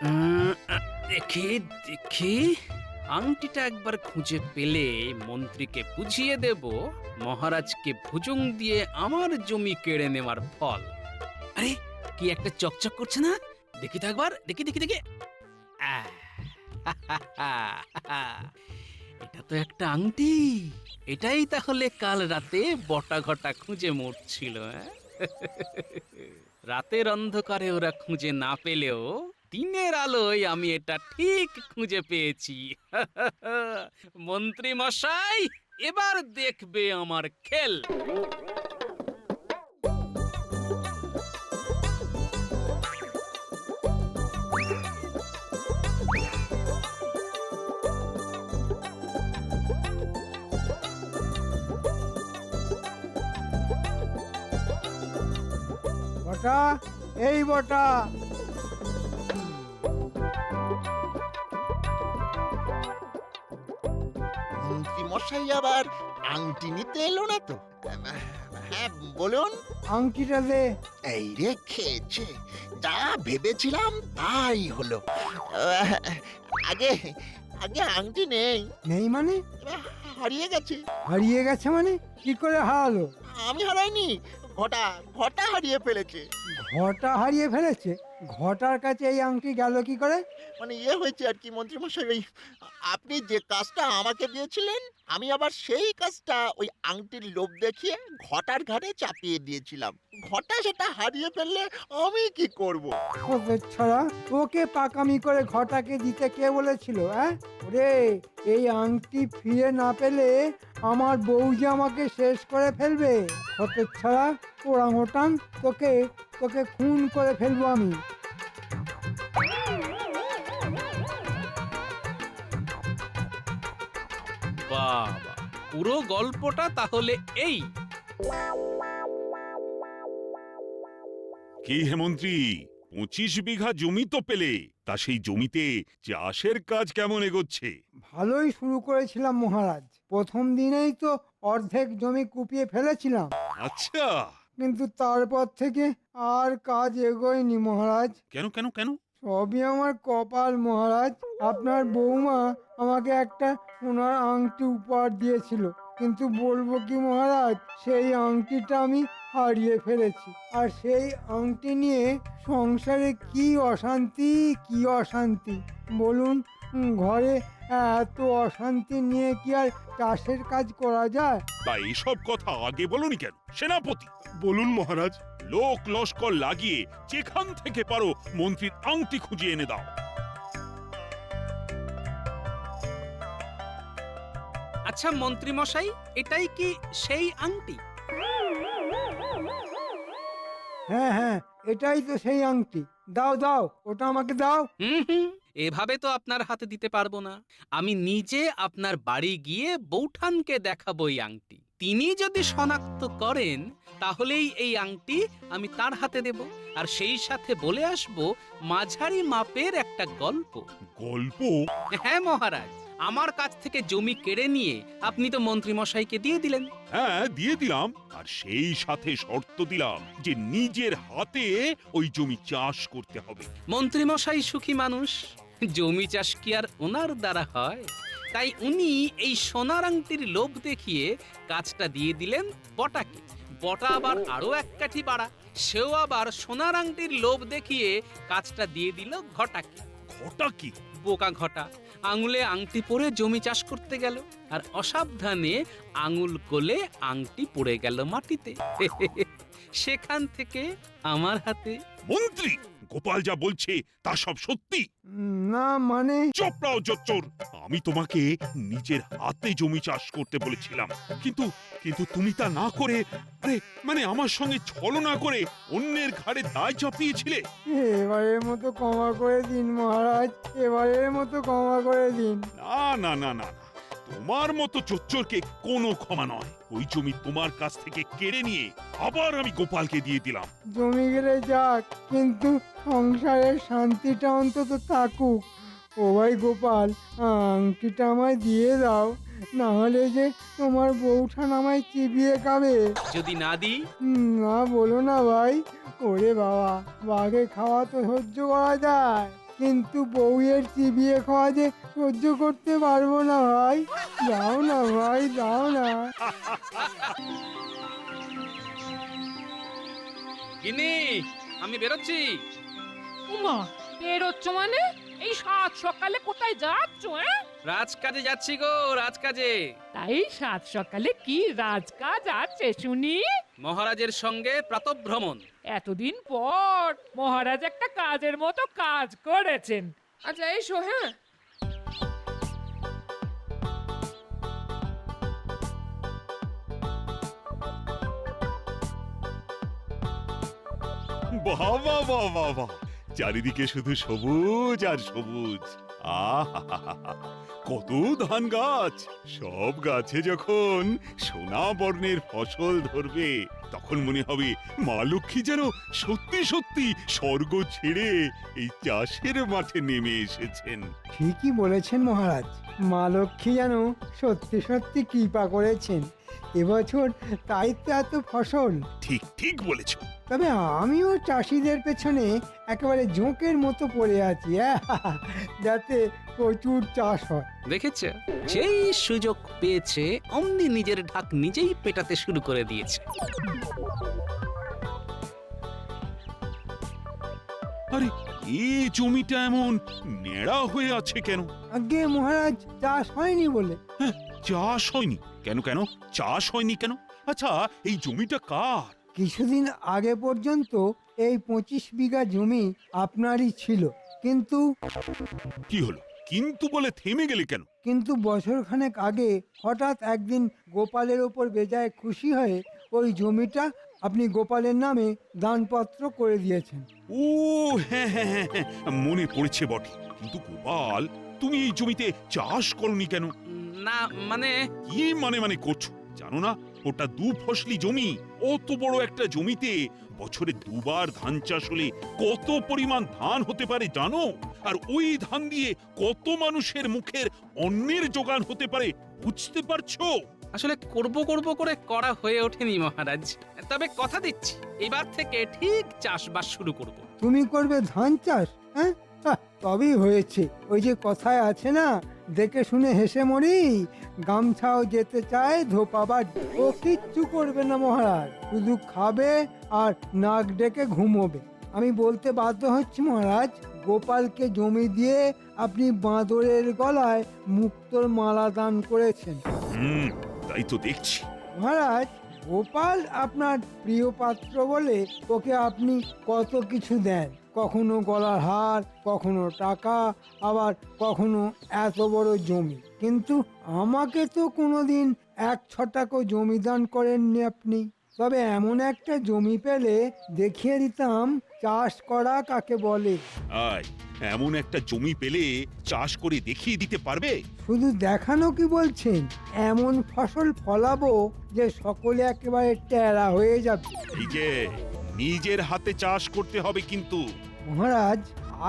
উম, দেখি দেখি আংটিটা একবার খুঁজে পেলে মন্ত্রীকে বুঝিয়ে দেব মহারাজকে ভুজুং দিয়ে আমার জমি কেড়ে নেওয়ার ফল। আরে, কি একটা চকচক করছে না? দেখি তো একবার, দেখি দেখি দেখি। আহ, এটা তো একটা আংটি। এটাই তাহলে কাল রাতে বটা ঘটা খুঁজে মরছিল। রাতের অন্ধকারে ওরা খুঁজে না পেলেও দিনের আলোয় আমি এটা ঠিক খুঁজে পেয়েছি। মন্ত্রী মশাই, এবার দেখবে আমার খেল। বটা, এই বটা। মন্ত্রী মশাই আবার আংটি নিতে এলো না তো? হ্যাঁ, বলুন। আংটিটা দে। এই রে খেয়েছে, যা ভেবেছিলাম তাই হলো। আহ, আগে আগে আংটি নেই, নেই মানে? হারিয়ে গেছে। হারিয়ে গেছে মানে? কি করে হারালো? আমি হারাইনি, ঘটা ঘটা হারিয়ে ফেলেছে। ঘটা হারিয়ে ফেলেছে? ঘটার কাছে এই আংটি গেল কি করে? মানে ইয়ে হয়েছে আর কি মন্ত্রী মশাই, ওই আপনি যে কাজটা আমাকে দিয়েছিলেন, আমি আবার সেই কাজটা ওই আংটির লোভ দেখিয়ে ঘটার ঘাড়ে চাপিয়ে দিয়েছিলাম। ঘটা সেটা হারিয়ে ফেললে আমি কি করব? ওদের ছড়া, তোকে পাকামি করে ঘটাকে দিতে কে বলেছিল? হ্যাঁ ওরে, এই আংটি ফিরে না পেলে আমার বউ যে আমাকে শেষ করে ফেলবে। ওদের ছড়া, ওরাং ওটাং, তোকে তোকে খুন করে ফেলবো আমি। বাবা, পুরো গল্পটা তাহলে এই। কি হে মন্ত্রী, 25 বিঘা জমি তো পেলে, তা সেই জমিতে চাষের কাজ কেমন এগোচ্ছে? ভালোই শুরু করেছিলাম মহারাজ। প্রথম দিনেই তো অর্ধেক জমি কুপিয়ে ফেলেছিলাম, আচ্ছা, কিন্তু তারপর থেকে আর কাজ এগোয়নি মহারাজ। কেন কেন কেন? সবই আমার কপাল মহারাজ। আপনার বৌমা আমাকে একটা সোনার আংটি উপহার দিয়েছিল, কিন্তু বলবো কি মহারাজ, সেই আংটিটা আমি হারিয়ে ফেলেছি। আর সেই আংটি নিয়ে সংসারে কি অশান্তি, কি অশান্তি বলুন। ঘরে এত অশান্তি নিয়ে কি আর চাষের কাজ করা যায়? তা এসব কথা আগে বলনি কেন সেনাপতি? বলুন মহারাজ। লোক লস্কর লাগিয়ে যেখান থেকে পারো মন্ত্রীর আংটি খুঁজে এনে দাও। আচ্ছা মন্ত্রী মশাই, এটাই কি সেই আংটি? হ্যাঁ হ্যাঁ, এটাই তো সেই আংটি। দাও দাও, ওটা আমাকে দাও। হুম, এভাবে তো আপনার হাতে দিতে পারবো না। আমি নিজে আপনার বাড়ি গিয়ে বৌঠানকে দেখাবো এই আংটি। তিনি যদি শনাক্ত করেন তাহলেই এই আংটি আমি তার হাতে দেব, আর সেই সাথে বলে আসবো মাঝারি মাপের একটা গল্প। গল্প? হ্যাঁ মহারাজ, আমার কাছ থেকে জমি কেড়ে নিয়ে আপনি তো মন্ত্রী মশাইকে দিয়ে দিলেন। হ্যাঁ, দিয়ে দিলাম, আর সেই সাথে শর্ত দিলাম যে নিজের হাতে ওই জমি চাষ করতে হবে। মন্ত্রী মশাই সুখী মানুষ, জমি চাষ কি আর ওনার দ্বারা হয়? তাই উনি এই সোনার আংটির লোভ দেখিয়ে কাজটা দিয়ে দিলেন বটাকে। বটা আবার আরো এক কাঠি বাড়া, সেও আবার সোনার আংটির লোভ দেখিয়ে কাজটা দিয়ে দিল ঘটাকে। ঘটা কি? বোকা ঘটা আঙুলে আংটি পরে জমি চাষ করতে গেল, আর অসাবধানে আঙুল কোলে আংটি পড়ে গেল মাটিতে। সেখান থেকে আমার হাতে। মন্ত্রী, গোপাল যা বলছে তা সব সত্যি? না মানে? চোপড়াও জোচ্চোর, আমি তোমাকে নিজের হাতে জমি চাষ করতে বলেছিলাম, কিন্তু কিন্তু তুমি তা না করে, আরে মানে আমার সঙ্গে ছলনা করে অন্যের ঘাড়ে দায় চাপিয়েছিলে। এবারের মতো ক্ষমা করে দিন মহারাজ, এবারের মতো ক্ষমা করে দিন। না না না না না, তোমার মতো চোচ্চরকে কোনো ক্ষমা নয়। ওই জমি তোমার কাছ থেকে কেড়ে নিয়ে আবার আমি গোপালকে দিয়ে দিলাম। জমি গেলে যাক, কিন্তু সংসারের শান্তিটা অন্তত থাকুক। ও ভাই গোপাল, আংটিটা আমায় দিয়ে দাও। না হলে যে তোমার বউঠান আমায় চিবিয়ে খাবে। যদি না দিই? না বলো না ভাই। ওরে বাবা, বাঘে খাওয়া তো সহ্য করা যায়, কিন্তু বউয়ের চিবিয়ে খাওয়া যে সহ্য করতে পারবো না ভাই। দাও না ভাই, দাও না। গিন্নি, আমি বেরোচ্ছি। উমা, বেরোচ্ছ মানে? এই সাত সকালে কোথায় যাচ্ছ? রাজকাজে যাচ্ছি গো, রাজকাজে। তাই সাত সকালে কি রাজকাজ আছে শুনি? মহারাজের সঙ্গে প্রাতঃভ্রমণ। এতদিন পর মহারাজ একটা কাজের মতো কাজ করেছেন। আচ্ছা এসো। হ্যাঁ, বাহ বাহ বাহ বাহ বাহ, চারিদিকে শুধু সবুজ আর সবুজ। আহা, কত ধান গাছ! সব গাছে যখন সোনা বর্ণের ফসল ধরবে, তখন মনে হবে মা লক্ষ্মী যেন সত্যি সত্যি স্বর্গ ছেড়ে এই চাষের মাঠে নেমে এসেছেন। ঠিকই বলেছেন মহারাজ, মা লক্ষ্মী যেন সত্যি সত্যি কৃপা করেছেন এবছর, তাই তো এত ফসল। ঠিক ঠিক বলেছ। তবে আমিও চাষিদের পেছনে একেবারে ঝোঁকের মতো পড়ে আছি, যাতে প্রচুর চাষ হয়। দেখেছে, যেই সুযোগ পেয়েছে অমনি নিজের ঢাক নিজেই পেটাতে শুরু করে দিয়েছে। আরে, এই জমিটা এমন নেড়া হয়ে আছে কেন? আগে মহারাজ, চাষ হয়নি বলে। চাষ হয়নি কেন? কেন চাষ হয়নি কেন? আচ্ছা, এই জমিটা কার? কিছুদিন আগে পর্যন্ত এই 25 বিঘা জমি আপনারই ছিল, কিন্তু কি হলো? কিন্তু বলে থেমে গেলে কেন? বছরখানেক আগে হঠাৎ একদিন গোপালের ওপর বেজায় খুশি হয়ে ওই জমিটা আপনি গোপালের নামে দানপত্র করে দিয়েছেন। ও হ্যাঁ হ্যাঁ হ্যাঁ হ্যাঁ, মনে পড়েছে বটে। কিন্তু গোপাল, তুমি এই জমিতে চাষ করনি কেন? না মানে, কি মানে করছো? জানো না ওটা দু ফসলি জমি? অত বড় একটা জমিতে বছরে দুবার ধান চাষ হলে কত পরিমাণ ধান হতে পারে জানো? আর ওই ধান দিয়ে কত মানুষের মুখের অন্নের যোগান হতে পারে বুঝতে পারছো? আসলে করব করে করা হয়ে ওঠেনি মহারাজ। তবে কথা দিচ্ছি, এবার থেকে ঠিক চাষবাস শুরু করব। তুমি করবে ধান চাষ? হ্যাঁ, তবেই হয়েছে। ওই যে কথায় আছে না, দেখে শুনে হেসে মরি, গামছাও যেতে চায় ধোপাবার। ও কিচ্ছু করবে না মহারাজ, শুধু খাবে আর নাক ডেকে ঘুমোবে। আমি বলতে বাধ্য হচ্ছি মহারাজ, গোপালকে জমি দিয়ে আপনি বাঁদরের গলায় মুক্তোর মালা দান করেছেন। তাই তো দেখছি। মহারাজ, গোপাল আপনার প্রিয় পাত্র বলে ওকে আপনি কত কিছু দেন, কখনো গলার হার, কখনো টাকা, আবার কখনো এত বড় জমি। কিন্তু আমাকে তো কোনোদিন 1 ছটাকও জমি দান করেননি আপনি। তবে এমন একটা জমি পেলে দেখিয়ে দিতাম চাষ করা কাকে বলে। আয়, এমন একটা জমি পেলে চাষ করে দেখিয়ে দিতে পারবে? শুধু দেখানো কি বলছেন, এমন ফসল ফলাবো যে সকলে একেবারে টেরা হয়ে যাবে। এই যে নিজের হাতে চাষ করতে হবে কিন্তু। মহারাজ,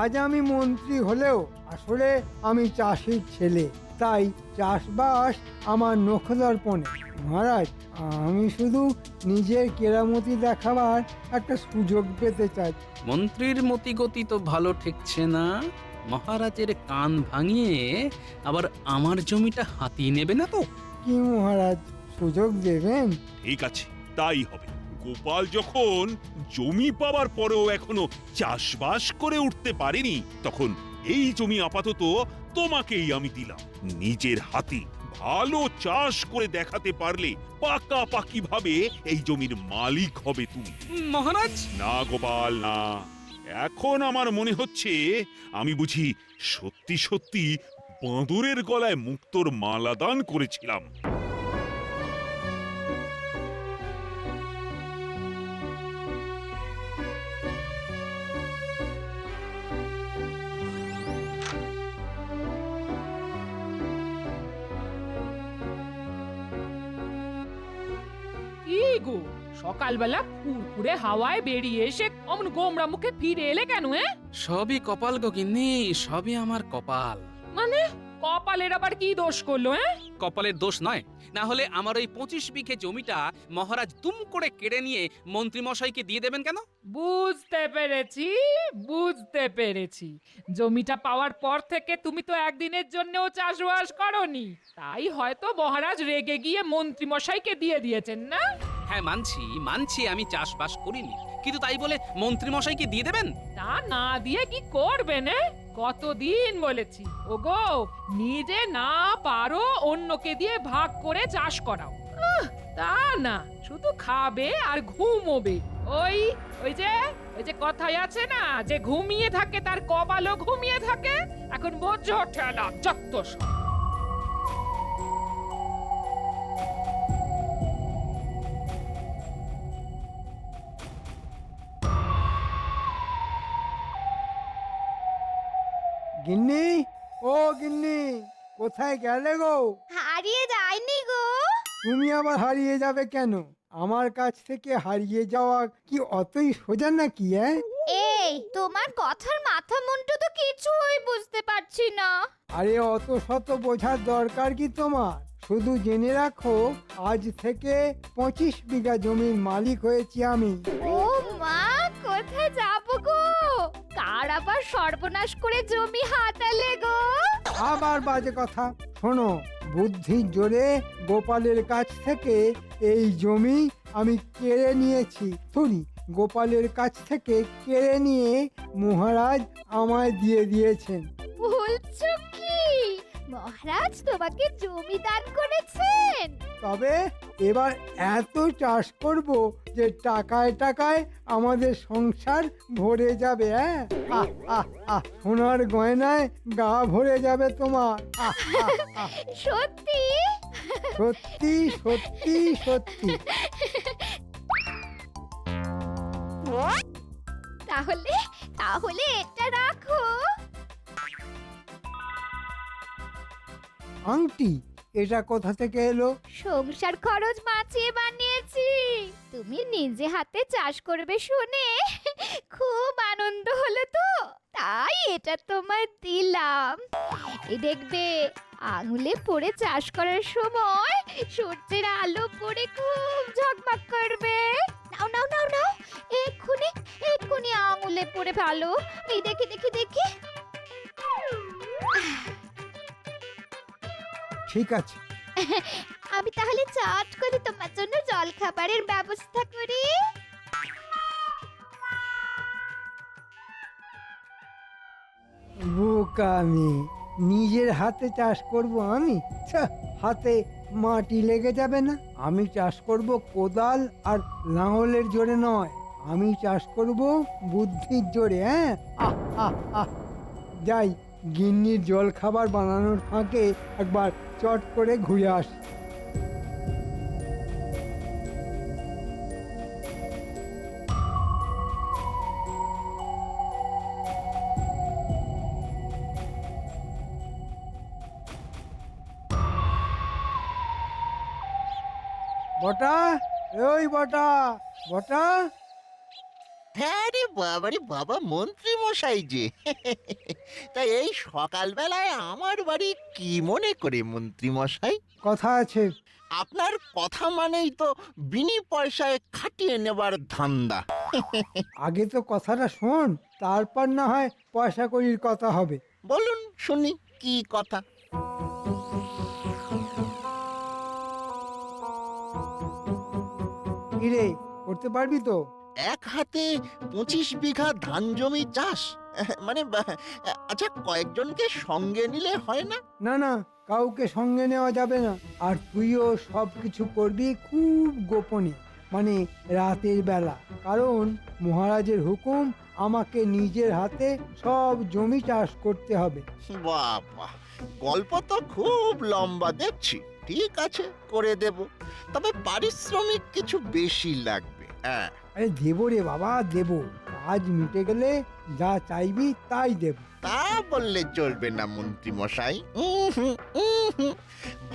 আজ আমি মন্ত্রী হলেও আসলে আমি চাষির ছেলে, তাই চাষবাস আমার নখদর্পণে। মহারাজ, আমি শুধু নিজের কেরামতি দেখাবার একটা সুযোগ পেতে চাই। মন্ত্রীর মতিগতি তো ভালো ঠেকছে না। মহারাজের কান ভাঙিয়ে আবার আমার জমিটা হাতিয়ে নেবে না তো? কি মহারাজ, সুযোগ দেবেন? ঠিক আছে, তাই হবে। গোপাল যখন জমি পাওয়ার পরেও এখনো চাষবাস করে উঠতে পারেনি, তখন এই জমি আপাতত তোমাকেই আমি দিলাম। নিজের হাতে ভালো চাষ করে দেখাতে পারলে পাকাপাকি ভাবে এই জমির মালিক হবে তুমি। মহারাজ, না গোপাল, না। এখন আমার মনে হচ্ছে আমি বুঝি সত্যি সত্যি বাঁদরের গলায় মুক্তোর মালা দান করেছিলাম। কি গো, সকালবেলা ফুরফুরে হাওয়ায় বেরিয়ে এসে অমন গোমরা মুখে ফিরে এলে কেন? সবই কপাল গো গিন্নি, সবই আমার কপাল। মানে কপালের আবার কি দোষ করলো? কপালের দোষ নয়, না হলে আমার ওই 25 বিঘে জমিটা মহারাজ তুম করে কেড়ে নিয়ে মন্ত্রীমশাইকে দিয়ে দেবেন কেন? বুঝতে পেরেছি। জমিটা পাওয়ার পর থেকে তুমি তো একদিনের জন্যও চাষবাস করনি, তাই হয়তো মহারাজ রেগে গিয়ে মন্ত্রী মশাইকে দিয়ে দিয়েছেন না? হ্যাঁ, মানছি আমি চাষবাস করিনি, কিন্তু তাই বলে মন্ত্রীমশাইকে দিয়ে দেবেন? তা না দিয়ে কি করবেন? কতদিন বলেছি, ওগো নিজে না পারো অন্যকে দিয়ে ভাগ করে চাষ করাও। তা না, শুধু খাবে আর ঘুমোবে। ওই ওই যে কথায় আছে না, যে ঘুমিয়ে থাকে তার কপালও ঘুমিয়ে থাকে। এখন বোঝো ঠেলা যত সব। গিন্নি, ও গিন্নি, কোথায় গেলে গো? হারিয়ে যায়নি গো। তুমি আবার হারিয়ে যাবে কেন? আমার কাছ থেকে হারিয়ে যাওয়া কি অতই সোজা নাকি? এই তোমার কথার মাথা মুন্ডু তো কিছুই বুঝতে পারছি না। আরে অত শত বোঝার দরকার কি তোমার? শুধু জেনে রাখো, আজ থেকে 25 বিঘা জমির মালিক হয়েছি আমি। ও মা, কোথায় যাবো গো? কার আবার সর্বনাশ করে জমি হাতালে গো? আবার বাজে কথা। শোনো, বুদ্ধির জোরে গোপালের কাছ থেকে এই জমি আমি কেড়ে নিয়েছি। সরি, গোপালের কাছ থেকে কেড়ে নিয়ে মহারাজ আমায় দিয়ে দিয়েছেন। বলছো কি মহারাজ তোমাকে জমি দান করেছেন? তবে এবার এত চাষ করব যে টাকায় টাকায় আমাদের সংসার ভরে যাবে। আহ আহ আহ, সোনার গয়নায় গা ভরে যাবে তোমার। আহ আহ আহ, সত্যি? সত্যি সত্যি সত্যি। তাহলে তাহলে এটা রাখো। আংটি? এটা কোথা থেকে এলো? সংসার খরচ বাঁচিয়ে বানিয়েছি। তুমি নিজে হাতে চাষ করবে শুনে খুব আনন্দ হলো তো, তাই এটা তোমায় দিলাম। এই দেখবে, আঙুলে পড়ে চাষ করার সময় সূর্যের আলো পড়ে খুব ঝকমক করবে। নাও নাও নাও নাও, এক্ষুনি এক্ষুনি আঙুলে পড়ে ভালো। এই দেখি দেখি দেখি। ঠিক আছে, আমি তাহলে চট করে তোমার জন্য জল খাবারের ব্যবস্থা করি। বোকা আমি, নিজের হাতে চাষ করব আমি? ছ্যাঃ, হাতে মাটি লেগে যাবে না? আমি চাষ করব কোদাল আর লাঙলের জোরে নয়, আমি চাষ করব বুদ্ধির জোরে। আহ আহ আহ, যাই, গিন্নির জল খাবার বানানোর ফাঁকে একবার চট করে ঘুরে আসি। বটা, ওই বটা, বটা। হ্যাঁ রে বাবা, মন্ত্রী মশাই যে। তা এই সকালবেলায় আমার বাড়ি কি মনে করে মন্ত্রী মশাই? কথা আছে। আপনার কথা মানেই তো বিনি পয়সায় খাটিয়ে নেবার ধান্দা। আগে তো কথাটা শোন, তারপর না হয় পয়সা কড়ির কথা হবে। বলুন শুনি, কি কথা? কিরে, করতে পারবি তো? এক হাতে 25 বিঘা ধান জমি চাষ, মানে আচ্ছা, কয়েকজনকে সঙ্গে নিলে হয় না? না না, কাউকে সঙ্গে নেওয়া যাবে না। আর তুইও সব কিছু করবি খুব গোপনে, মানে রাতের বেলা। কারণ মহারাজের হুকুম, আমাকে নিজের হাতে সব জমি চাষ করতে হবে। বাবা, গল্প তো খুব লম্বা দেখছি। ঠিক আছে, করে দেব, তবে পারিশ্রমিক কিছু বেশি লাগবে। হ্যাঁ, আরে দেবো রে বাবা, দেবো। কাজ মিটে গেলে যা চাইবি তাই দেব। তা বললে চলবে না মন্ত্রী মশাই।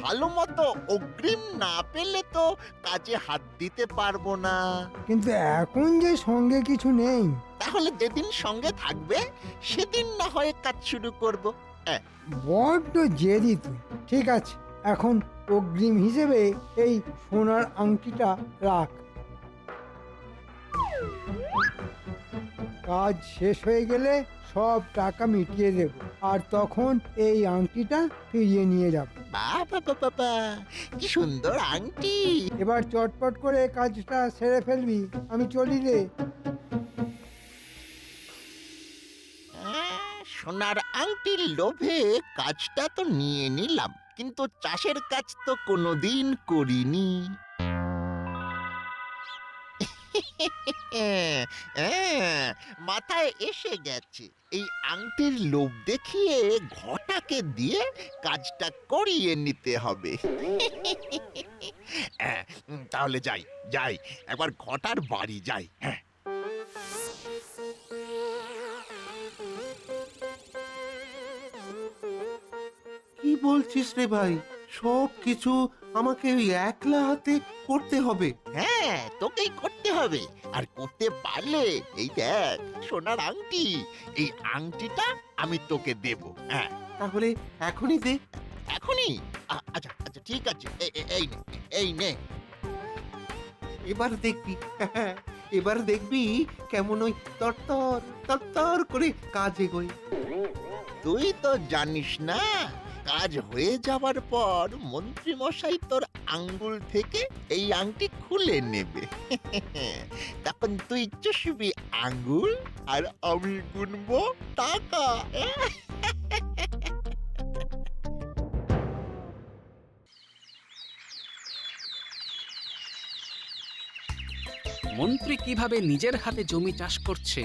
ভালো মতো অগ্রিম না পেলে তো কাজে হাত দিতে পারবো না। কিন্তু এখন যে সঙ্গে কিছু নেই। তাহলে যেদিন সঙ্গে থাকবে সেদিন না হয় কাজ শুরু করব। বড্ড জেদি তুই। ঠিক আছে, এখন অগ্রিম হিসেবে এই সোনার আংটিটা রাখ। কাজ শেষ হয়ে গেলে সব টাকা মিটিয়ে দেব, আর তখন এই আংটিটা ফিরিয়ে নিয়ে যাব। বাবা বাবা, কি সুন্দর আংটি। এবার চটপট করে কাজটা সেরে ফেলবি, আমি চলি রে। সোনার আংটির লোভে কাজটা তো নিয়ে নিলাম, কিন্তু চাষের কাজ তো কোনোদিন করিনি। মাথায় এসে গেছে, এই আংটির লোভ দেখিয়ে ঘটাকে দিয়ে কাজটা করিয়ে নিতে হবে। তাহলে যাই যাই, একবার ঘটার বাড়ি যাই। হ্যাঁ, কি বলছিস রে ভাই? সব কিছু আমাকে ওই একলা হাতে করতে হবে? হ্যাঁ, তোকেই করতে হবে। আর করতে পারলে এই দেখ সোনার আংটি, এই আংটিটা আমি তোকে দেব। হ্যাঁ, তাহলে এখনই দে। এখনই? আচ্ছা আচ্ছা, ঠিক আছে, এই নে, এই নে। এবার দেখবি এবার দেখবি কেমন ওই তরতর তরতর করে কাজ এগোয়। তুই তো জানিস না, কাজ হয়ে যাবার পর মন্ত্রী মশাই তোর আঙ্গুল থেকে এই আংটি খুলে নেবে। তখন তুই চুষবি আঙ্গুল, আর আমি গুনবো টাকা। মন্ত্রী কিভাবে নিজের হাতে জমি চাষ করছে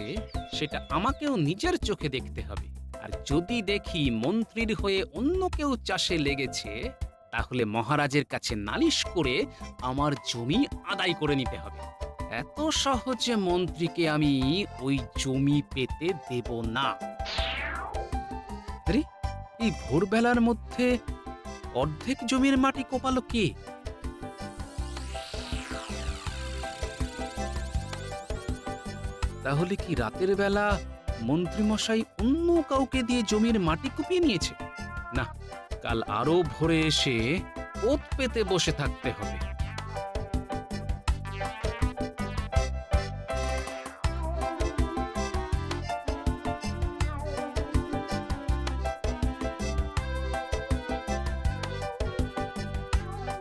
সেটা আমাকেও নিজের চোখে দেখতে হবে। আর যদি দেখি মন্ত্রীর হয়ে অন্য কেউ চাষে লেগেছে, তাহলে মহারাজের কাছে নালিশ করে আমার জমি আদায় করে নিতে হবে। এত সহজে মন্ত্রীকে আমি ওই জমি পেতে দেব না। আরে, এই ভোরবেলার মধ্যে অর্ধেক জমির মাটি কোপালো কে? তাহলে কি রাতের বেলা মন্ত্রীমশাই অন্য কাউকে দিয়ে জমির মাটি কুপিয়ে নিয়েছে? না, কাল আরো ভোরে এসে ওত পেতে বসে থাকতে হবে।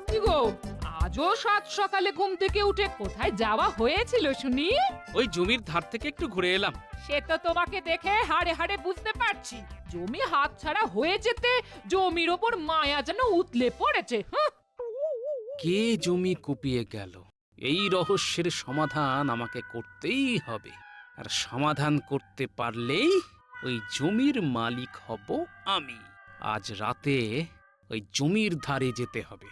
কি গো, আজও সাত সকালে ঘুম থেকে উঠে কোথায় যাওয়া হয়েছিল শুনি? ওই জমির ধার থেকে একটু ঘুরে এলাম। সে তো তোমাকে দেখে হাড়ে হাড়ে বুঝতে পারছি, জমি হাতছাড়া হয়ে যেতে জমির ওপর মায়া যেন উতলে পড়েছে। কে জমি কুপিয়ে গেল, এই রহস্যের সমাধান আমাকে করতেই হবে। আর সমাধান করতে পারলেই ওই জমির মালিক হব আমি। আজ রাতে ওই জমির ধারে যেতে হবে।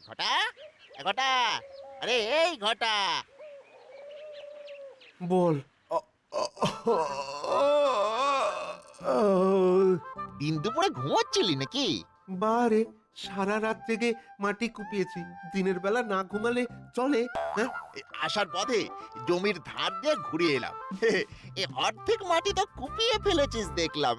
ঘটা, ঘটা, আরে এই ঘটা। বল। দিন দুপুরে ঘুমোচ্ছিলি নাকি? বারে, সারা রাত জেগে মাটি কুপিয়েছি। দিনের বেলা না ঘুমালে চলে? হ্যাঁ, আসার পথে জমির ধার দিয়ে ঘুরে এলাম। এ অর্ধেক মাটি তো কুপিয়ে ফেলেছিস দেখলাম।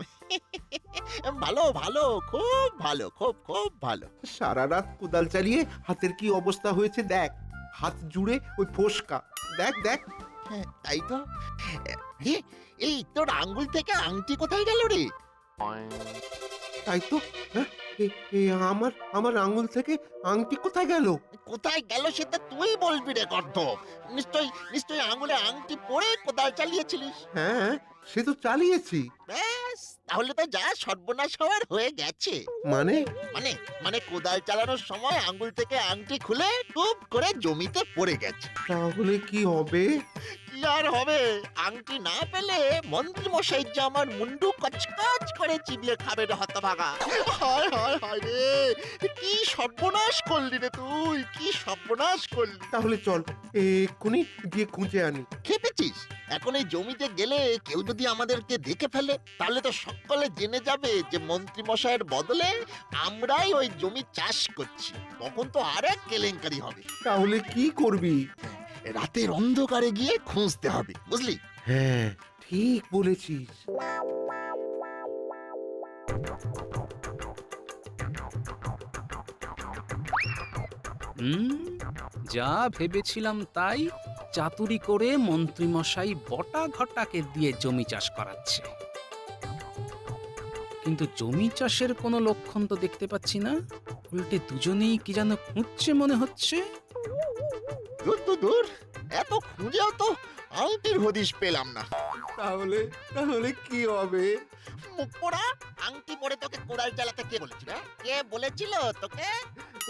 ভালো ভালো, খুব ভালো, খুব খুব ভালো। সারা রাত কোদাল চালিয়ে হাতের কি অবস্থা হয়েছে দেখ। হাত জুড়ে ওই ফোসকা, দেখ দেখ। হ্যাঁ, তাই তো। এ, এই তোর আঙ্গুল থেকে আংটি কোথায় গেল রে? তাই তো। হ্যাঁ, আমার আমার আঙ্গুল থেকে আংটি কোথায় গেল? কোথায় গেল সেটা তুই বলবি রে গর্ধ। নিশ্চয়ই আঙ্গুলে আংটি পরে কোদাল চালিয়েছিলিস। হ্যাঁ, সে তো চালিয়েছি। ব্যাস, তাহলে তো যা সর্বনাশ হওয়ার হয়ে গেছে। মানে? মানে মানে কোদাল চালানোর সময় আঙ্গুল থেকে আংটি খুলে টুপ করে জমিতে পড়ে গেছে। তাহলে কি হবে? কি আর হবে, আংটি না পেলে মন্ত্রী মশাই যে আমার মুন্ডু কচকচ করে চিবিয়ে খাবে রে হতভাগা। হায় হায় হায় রে, কি সর্বনাশ করলি রে তুই, কি সর্বনাশ করলি। তাহলে চল এক্ষুনি গিয়ে খুঁজে আনি। খেপেছিস? এখন এই জমিতে গেলে কেউ যদি আমাদেরকে দেখে ফেলে তাহলে তো সকলে জেনে যাবে যে মন্ত্রী মশাইয়ের বদলে আমরাই ওই জমি চাষ করছি। তখন তো আরেক কেলেঙ্কারি হবে। তাহলে কি করবি? রাতের অন্ধকারে গিয়ে খুঁজতে হবে, বুঝলি? হ্যাঁ, ঠিক বলেছিস। হুম, যা ভেবেছিলাম তাই, চাতুরি করে মন্ত্রীমশাই বটা ঘটাকে দিয়ে জমি চাষ করাচ্ছে। কিন্তু জমি চাষের কোনো লক্ষণ তো দেখতে পাচ্ছি না, উল্টে দুজনেই কি যেন খুঁজছে মনে হচ্ছে। দূর দূর দূর, এত খুঁজেও তো আংটির হদিশ পেলাম না। তাহলে তাহলে কি হবে? মুখ পোড়া, আংটি পরে তোকে কোড়াল চালাতে কে বলেছিল? কে বলেছিল তোকে?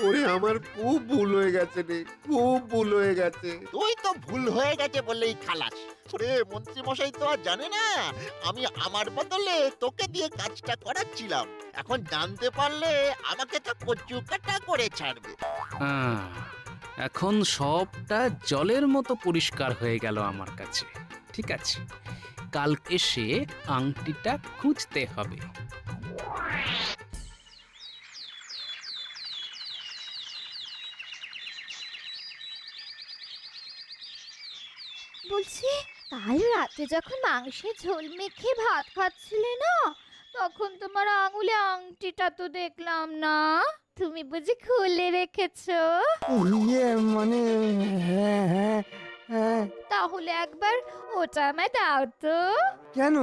ওরে আমার খুব ভুল হয়ে গেছে রে, খুব ভুল হয়ে গেছে। তুই তো ভুল হয়ে গেছে বললেই খালাস। ওরে মন্ত্রী মশাই তো আর জানে না আমি আমার বদলে তোকে দিয়ে কাজটা করাচ্ছিলাম। এখন জানতে পারলে আমাকে তো কচু কাটা করে ছাড়বে। আহ, এখন সবটা জলের মতো পরিষ্কার হয়ে গেল আমার কাছে। ঠিক আছে, কালকে সে আংটিটা খুঁজতে হবে। বলছি, কাল রাতে যখন মাংসের ঝোল মেখে ভাত খাচ্ছিলে না, তখন তোমার আঙুলে আংটিটা তো দেখলাম না। তুমি বুঝি খুলে রেখেছো? ইয়ে মানে, হ্যাঁ হ্যাঁ হ্যাঁ। তাহলে একবার ওটা আমায় দাও তো। কেন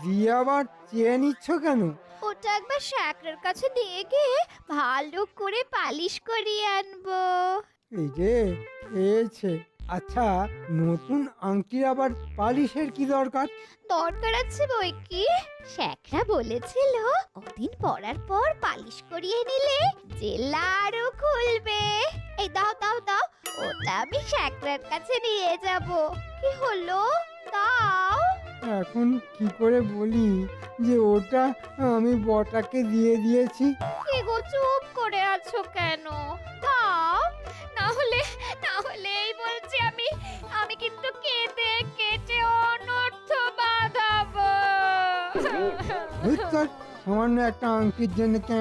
দিয়ে আবার চেয়ে নিচ্ছ কেন? ওটা একবার শ্যাকরার কাছে দিয়ে গিয়ে ভালো করে পালিশ করিয়ে আনবো। এই যে পেয়েছে। আচ্ছা, নতুন আংটির আবার পালিশের কি দরকার? দরকার আছে বই কি, শ্যাকরা বলেছিল কদিন পরার পর পালিশ করিয়ে নিলে জেলা আরো খুলবে। এই দাও দাও দাও, ওটা আমি শ্যাকরার কাছে নিয়ে যাব। কি হলো, দাও। এখন কি করে বলি যে ওটা আমি বটাকে দিয়ে দিয়েছি? কি গো, চুপ করে আছো কেন? দাও, না হলে এই বলছি আমি কিন্তু কেঁদে কেটে অনর্থ বাঁধাবো। ধুর, সামান্য একটা আংটির জন্য কেন